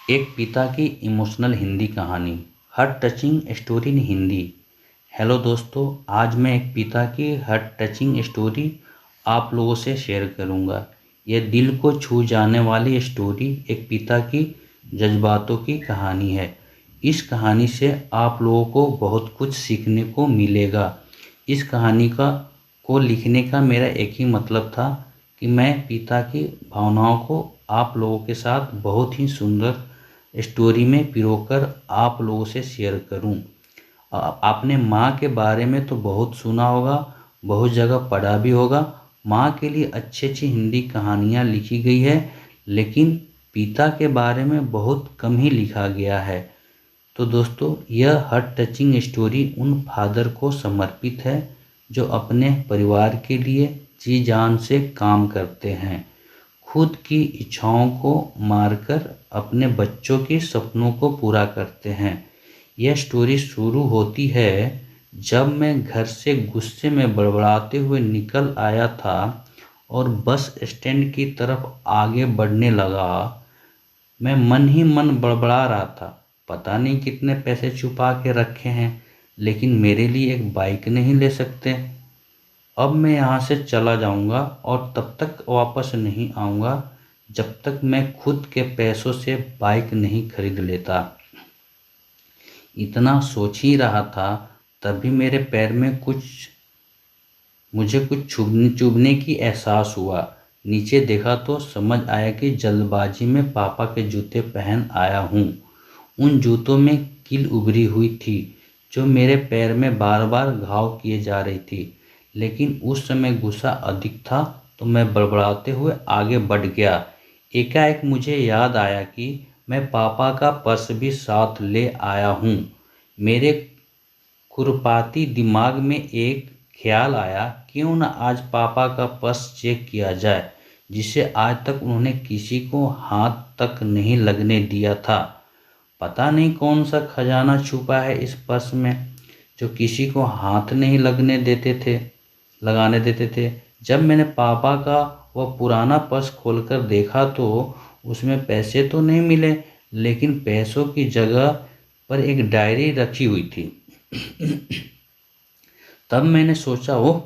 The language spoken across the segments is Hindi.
एक पिता की इमोशनल हिंदी कहानी, heart touching story in Hindi. Hello दोस्तों, आज मैं एक पिता की हार्ट टचिंग स्टोरी आप लोगों से शेयर करूंगा। यह दिल को छू जाने वाली स्टोरी एक पिता की जज्बातों की कहानी है। इस कहानी से आप लोगों को बहुत कुछ सीखने को मिलेगा। इस कहानी को लिखने का मेरा एक ही मतलब था कि मैं पिता की भावनाओं को आप लोगों के साथ बहुत ही सुंदर स्टोरी में पिरोकर आप लोगों से शेयर करूं। आपने माँ के बारे में तो बहुत सुना होगा, बहुत जगह पढ़ा भी होगा। माँ के लिए अच्छी अच्छी हिंदी कहानियाँ लिखी गई है, लेकिन पिता के बारे में बहुत कम ही लिखा गया है। तो दोस्तों, यह हार्ट टचिंग स्टोरी उन फादर को समर्पित है जो अपने परिवार के लिए जी जान से काम करते हैं, खुद की इच्छाओं को मारकर अपने बच्चों के सपनों को पूरा करते हैं। यह स्टोरी शुरू होती है जब मैं घर से गुस्से में बड़बड़ाते हुए निकल आया था और बस स्टैंड की तरफ आगे बढ़ने लगा। मैं मन ही मन बड़बड़ा रहा था, पता नहीं कितने पैसे छुपा के रखे हैं, लेकिन मेरे लिए एक बाइक नहीं ले सकते। अब मैं यहाँ से चला जाऊँगा और तब तक वापस नहीं आऊँगा जब तक मैं खुद के पैसों से बाइक नहीं खरीद लेता। इतना सोच ही रहा था, तभी मेरे पैर में मुझे कुछ चुभने की एहसास हुआ। नीचे देखा तो समझ आया कि जल्दबाजी में पापा के जूते पहन आया हूँ। उन जूतों में कील उभरी हुई थी जो मेरे पैर में बार बार घाव किए जा रही थी, लेकिन उस समय गुस्सा अधिक था तो मैं बड़बड़ाते हुए आगे बढ़ गया। एकाएक मुझे याद आया कि मैं पापा का पर्स भी साथ ले आया हूँ। मेरे खुरपाती दिमाग में एक ख्याल आया, क्यों न आज पापा का पर्स चेक किया जाए, जिसे आज तक उन्होंने किसी को हाथ तक नहीं लगने दिया था। पता नहीं कौन सा खजाना छुपा है इस पर्स में जो किसी को हाथ नहीं लगाने देते थे। जब मैंने पापा का वह पुराना पर्स खोलकर देखा तो उसमें पैसे तो नहीं मिले, लेकिन पैसों की जगह पर एक डायरी रखी हुई थी। तब मैंने सोचा, ओह,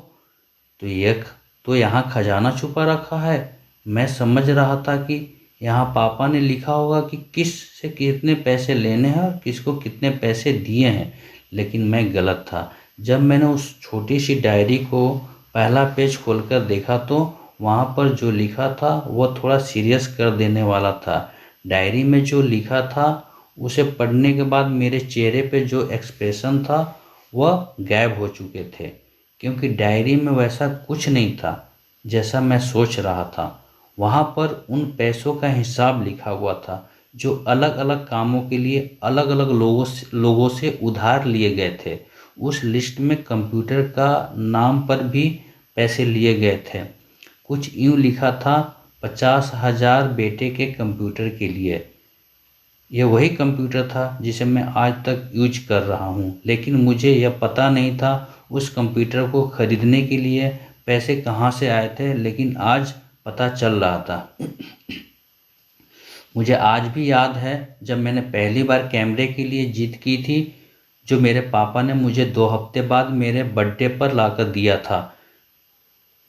तो यह तो यहाँ खजाना छुपा रखा है। मैं समझ रहा था कि यहाँ पापा ने लिखा होगा कि किस से कितने पैसे लेने हैं और किसको कितने पैसे दिए हैं, लेकिन मैं गलत था। जब मैंने उस छोटी सी डायरी को पहला पेज खोलकर देखा तो वहाँ पर जो लिखा था वह थोड़ा सीरियस कर देने वाला था। डायरी में जो लिखा था उसे पढ़ने के बाद मेरे चेहरे पे जो एक्सप्रेशन था वह गायब हो चुके थे, क्योंकि डायरी में वैसा कुछ नहीं था जैसा मैं सोच रहा था। वहाँ पर उन पैसों का हिसाब लिखा हुआ था जो अलग अलग कामों के लिए अलग अलग लोगों से उधार लिए गए थे। उस लिस्ट में कंप्यूटर का नाम पर भी पैसे लिए गए थे। कुछ यूँ लिखा था, 50,000 बेटे के कंप्यूटर के लिए। यह वही कंप्यूटर था जिसे मैं आज तक यूज कर रहा हूँ, लेकिन मुझे यह पता नहीं था उस कंप्यूटर को खरीदने के लिए पैसे कहाँ से आए थे, लेकिन आज पता चल रहा था। मुझे आज भी याद है जब मैंने पहली बार कैमरे के लिए जिद की थी, जो मेरे पापा ने मुझे 2 हफ्ते बाद मेरे बर्थडे पर लाकर दिया था,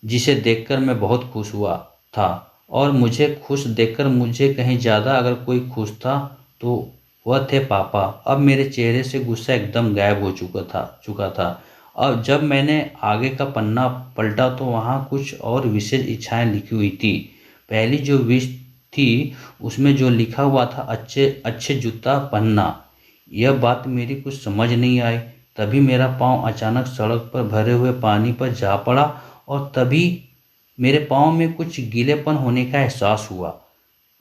जिसे देखकर मैं बहुत खुश हुआ था। और मुझे खुश देखकर मुझे कहीं ज़्यादा अगर कोई खुश था तो वह थे पापा। अब मेरे चेहरे से गुस्सा एकदम गायब हो चुका था। और जब मैंने आगे का पन्ना पलटा तो वहाँ कुछ और विशेष इच्छाएं लिखी हुई थी। पहली जो विश थी उसमें जो लिखा हुआ था, अच्छे अच्छे जूता पहनना। यह बात मेरी कुछ समझ नहीं आई। तभी मेरा पाँव अचानक सड़क पर भरे हुए पानी पर जा पड़ा और तभी मेरे पाँव में कुछ गीलेपन होने का एहसास हुआ।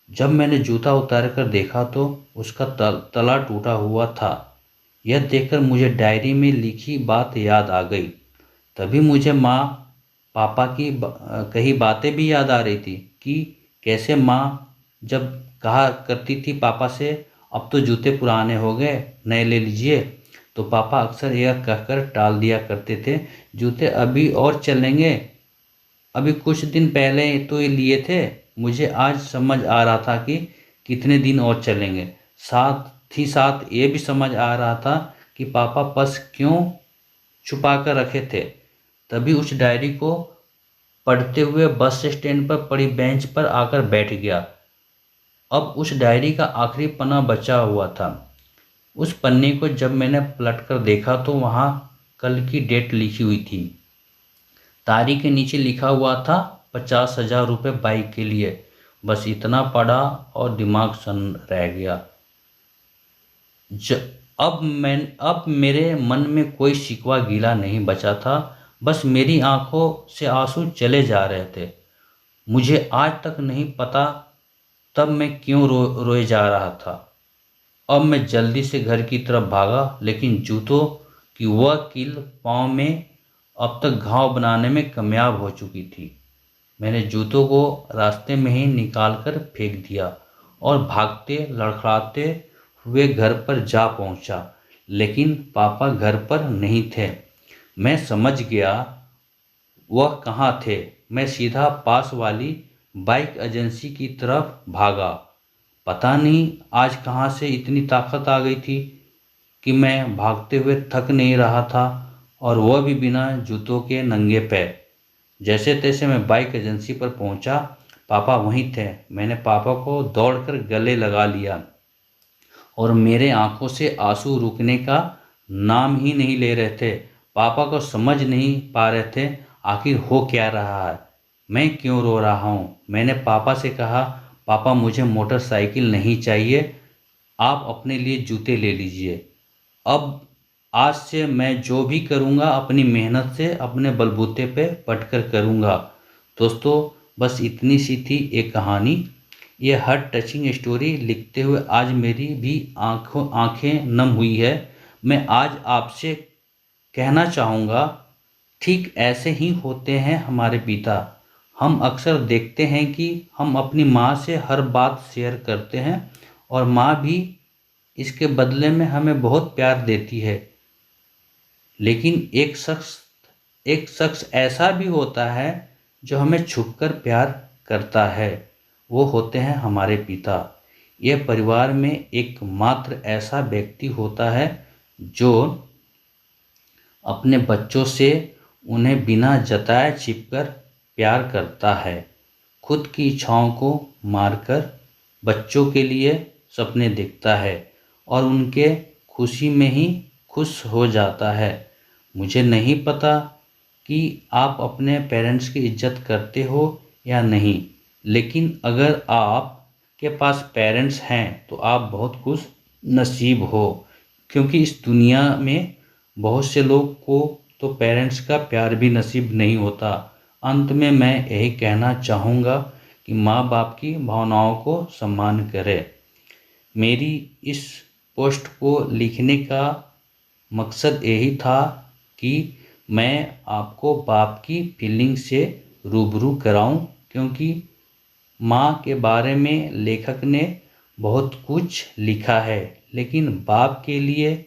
जब मैंने जूता उतार कर देखा तो उसका तला टूटा हुआ था। यह देखकर मुझे डायरी में लिखी बात याद आ गई। तभी मुझे माँ पापा की कही बातें भी याद आ रही थी कि कैसे माँ जब कहा करती थी पापा से, अब तो जूते पुराने हो गए, नए ले लीजिए, तो पापा अक्सर यह कहकर टाल दिया करते थे, जूते अभी और चलेंगे, अभी कुछ दिन पहले तो ये लिए थे। मुझे आज समझ आ रहा था कि कितने दिन और चलेंगे। साथ ही साथ ये भी समझ आ रहा था कि पापा पर्स क्यों छुपा कर रखे थे। तभी उस डायरी को पढ़ते हुए बस स्टैंड पर पड़ी बेंच पर आकर बैठ गया। अब उस डायरी का आखिरी पन्ना बचा हुआ था। उस पन्ने को जब मैंने पलटकर देखा तो वहाँ कल की डेट लिखी हुई थी। तारीख के नीचे लिखा हुआ था 50,000 रुपये बाइक के लिए। बस इतना पढ़ा और दिमाग सन रह गया। अब मेरे मन में कोई शिकवा गीला नहीं बचा था। बस मेरी आंखों से आंसू चले जा रहे थे। मुझे आज तक नहीं पता तब मैं क्यों रोए जा रहा था। अब मैं जल्दी से घर की तरफ भागा, लेकिन जूतों की वह कील पाँव में अब तक घाव बनाने में कामयाब हो चुकी थी। मैंने जूतों को रास्ते में ही निकाल कर फेंक दिया और भागते लड़खड़ाते हुए घर पर जा पहुंचा। लेकिन पापा घर पर नहीं थे। मैं समझ गया वह कहाँ थे। मैं सीधा पास वाली बाइक एजेंसी की तरफ भागा। पता नहीं आज कहाँ से इतनी ताकत आ गई थी कि मैं भागते हुए थक नहीं रहा था, और वह भी बिना जूतों के नंगे पैर। जैसे तैसे मैं बाइक एजेंसी पर पहुंचा। पापा वहीं थे। मैंने पापा को दौड़कर गले लगा लिया और मेरे आंखों से आंसू रुकने का नाम ही नहीं ले रहे थे। पापा को समझ नहीं पा रहे थे आखिर हो क्या रहा है, मैं क्यों रो रहा हूँ। मैंने पापा से कहा, पापा मुझे मोटरसाइकिल नहीं चाहिए, आप अपने लिए जूते ले लीजिए। अब आज से मैं जो भी करूँगा अपनी मेहनत से अपने बलबूते पे पढ़कर करूँगा। दोस्तों, बस इतनी सी थी एक कहानी। ये हार्ट टचिंग स्टोरी लिखते हुए आज मेरी भी आंखें नम हुई है। मैं आज आपसे कहना चाहूँगा, ठीक ऐसे ही होते हैं हमारे पिता। हम अक्सर देखते हैं कि हम अपनी माँ से हर बात शेयर करते हैं और माँ भी इसके बदले में हमें बहुत प्यार देती है। लेकिन एक शख्स ऐसा भी होता है जो हमें छुपकर प्यार करता है। वो होते हैं हमारे पिता। यह परिवार में एकमात्र ऐसा व्यक्ति होता है जो अपने बच्चों से उन्हें बिना जताए छिपकर प्यार करता है। खुद की इच्छाओं को मारकर बच्चों के लिए सपने देखता है और उनके खुशी में ही खुश हो जाता है। मुझे नहीं पता कि आप अपने पेरेंट्स की इज्जत करते हो या नहीं, लेकिन अगर आप के पास पेरेंट्स हैं तो आप बहुत खुश नसीब हो, क्योंकि इस दुनिया में बहुत से लोग को तो पेरेंट्स का प्यार भी नसीब नहीं होता। अंत में मैं यही कहना चाहूँगा कि माँ बाप की भावनाओं को सम्मान करें। मेरी इस पोस्ट को लिखने का मकसद यही था कि मैं आपको बाप की फीलिंग से रूबरू कराऊं, क्योंकि माँ के बारे में लेखक ने बहुत कुछ लिखा है, लेकिन बाप के लिए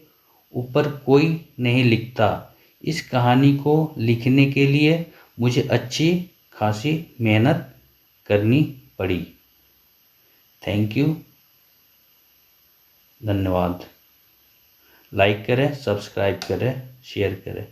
ऊपर कोई नहीं लिखता। इस कहानी को लिखने के लिए मुझे अच्छी खासी मेहनत करनी पड़ी। थैंक यू, धन्यवाद। लाइक करें, सब्सक्राइब करें, शेयर करें।